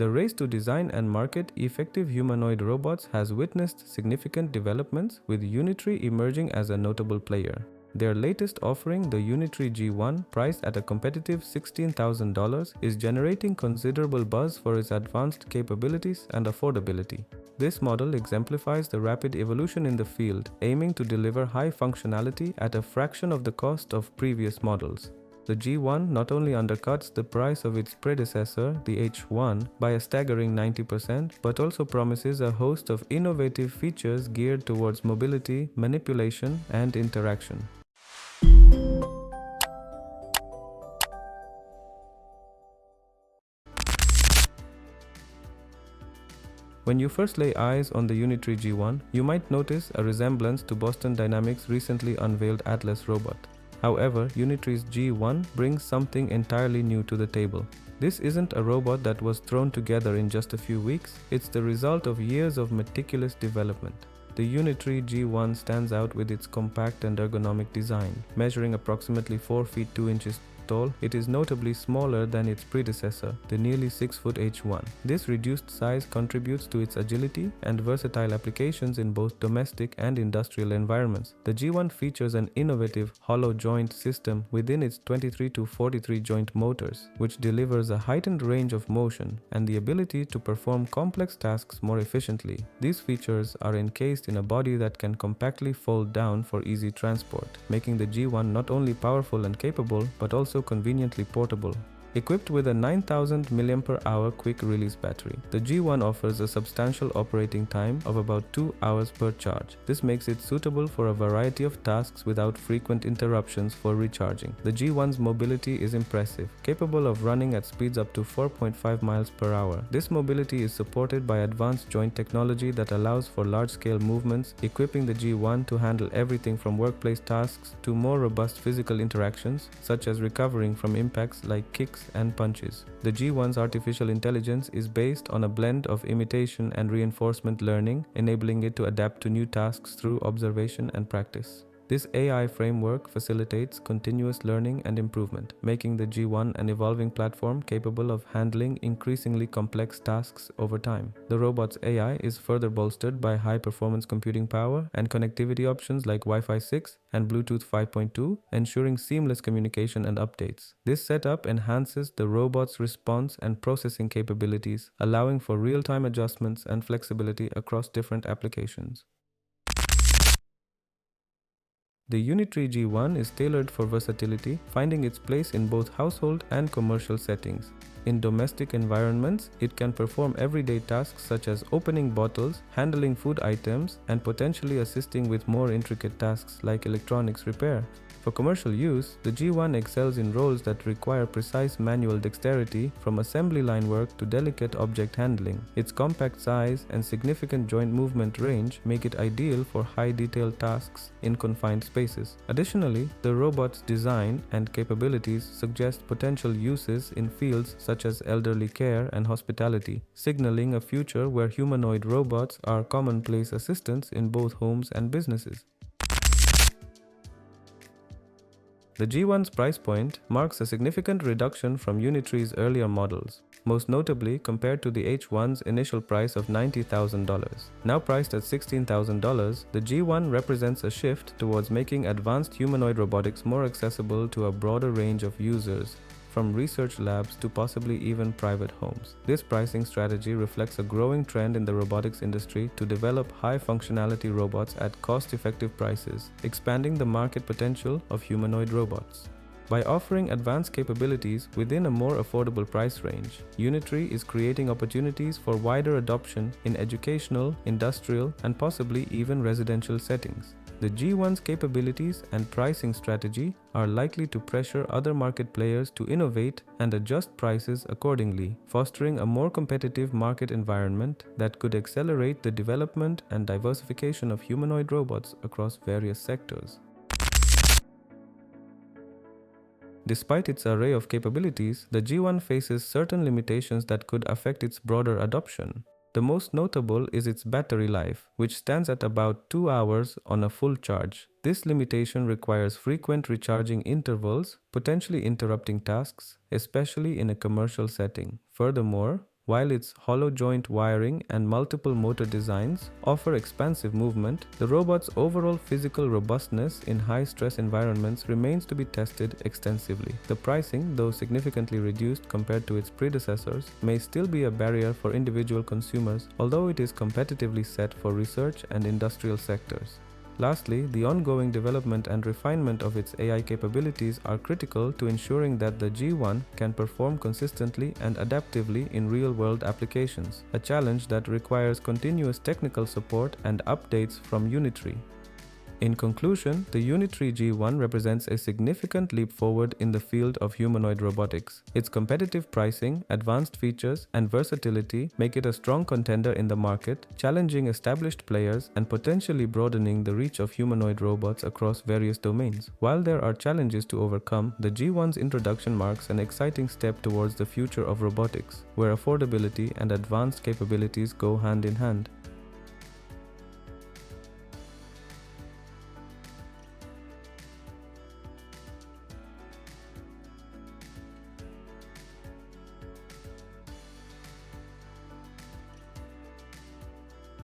The race to design and market effective humanoid robots has witnessed significant developments, with Unitree emerging as a notable player. Their latest offering, the Unitree G1, priced at a competitive $16,000, is generating considerable buzz for its advanced capabilities and affordability. This model exemplifies the rapid evolution in the field, aiming to deliver high functionality at a fraction of the cost of previous models. The G1 not only undercuts the price of its predecessor, the H1, by a staggering 90%, but also promises a host of innovative features geared towards mobility, manipulation, and interaction. When you first lay eyes on the Unitree G1, you might notice a resemblance to Boston Dynamics' recently unveiled Atlas robot. However, Unitree's G1 brings something entirely new to the table. This isn't a robot that was thrown together in just a few weeks, it's the result of years of meticulous development. The Unitree G1 stands out with its compact and ergonomic design. Measuring approximately 4 feet 2 inches tall, it is notably smaller than its predecessor, the nearly 6-foot H1. This reduced size contributes to its agility and versatile applications in both domestic and industrial environments. The G1 features an innovative hollow joint system within its 23 to 43 joint motors, which delivers a heightened range of motion and the ability to perform complex tasks more efficiently. These features are encased in a body that can compactly fold down for easy transport, making the G1 not only powerful and capable, but also conveniently portable. Equipped with a 9000 mAh quick-release battery, the G1 offers a substantial operating time of about 2 hours per charge. This makes it suitable for a variety of tasks without frequent interruptions for recharging. The G1's mobility is impressive, capable of running at speeds up to 4.5 miles per hour. This mobility is supported by advanced joint technology that allows for large-scale movements, equipping the G1 to handle everything from workplace tasks to more robust physical interactions, such as recovering from impacts like kicks and punches. The G1's artificial intelligence is based on a blend of imitation and reinforcement learning, enabling it to adapt to new tasks through observation and practice. This AI framework facilitates continuous learning and improvement, making the G1 an evolving platform capable of handling increasingly complex tasks over time. The robot's AI is further bolstered by high-performance computing power and connectivity options like Wi-Fi 6 and Bluetooth 5.2, ensuring seamless communication and updates. This setup enhances the robot's response and processing capabilities, allowing for real-time adjustments and flexibility across different applications. The Unitree G1 is tailored for versatility, finding its place in both household and commercial settings. In domestic environments, it can perform everyday tasks such as opening bottles, handling food items, and potentially assisting with more intricate tasks like electronics repair. For commercial use, the G1 excels in roles that require precise manual dexterity, from assembly line work to delicate object handling. Its compact size and significant joint movement range make it ideal for high-detail tasks in confined spaces. Additionally, the robot's design and capabilities suggest potential uses in fields such as elderly care and hospitality, signaling a future where humanoid robots are commonplace assistants in both homes and businesses. The G1's price point marks a significant reduction from Unitree's earlier models, most notably compared to the H1's initial price of $90,000. Now priced at $16,000, the G1 represents a shift towards making advanced humanoid robotics more accessible to a broader range of users, from research labs to possibly even private homes. This pricing strategy reflects a growing trend in the robotics industry to develop high-functionality robots at cost-effective prices, expanding the market potential of humanoid robots. By offering advanced capabilities within a more affordable price range, Unitree is creating opportunities for wider adoption in educational, industrial, and possibly even residential settings. The G1's capabilities and pricing strategy are likely to pressure other market players to innovate and adjust prices accordingly, fostering a more competitive market environment that could accelerate the development and diversification of humanoid robots across various sectors. Despite its array of capabilities, the G1 faces certain limitations that could affect its broader adoption. The most notable is its battery life, which stands at about 2 hours on a full charge. This limitation requires frequent recharging intervals, potentially interrupting tasks, especially in a commercial setting. Furthermore, While its hollow joint wiring and multiple motor designs offer expansive movement, the robot's overall physical robustness in high-stress environments remains to be tested extensively. The pricing, though significantly reduced compared to its predecessors, may still be a barrier for individual consumers, although it is competitively set for research and industrial sectors. Lastly, the ongoing development and refinement of its AI capabilities are critical to ensuring that the G1 can perform consistently and adaptively in real-world applications, a challenge that requires continuous technical support and updates from Unitree. In conclusion, the Unitree G1 represents a significant leap forward in the field of humanoid robotics. Its competitive pricing, advanced features, and versatility make it a strong contender in the market, challenging established players and potentially broadening the reach of humanoid robots across various domains. While there are challenges to overcome, the G1's introduction marks an exciting step towards the future of robotics, where affordability and advanced capabilities go hand in hand.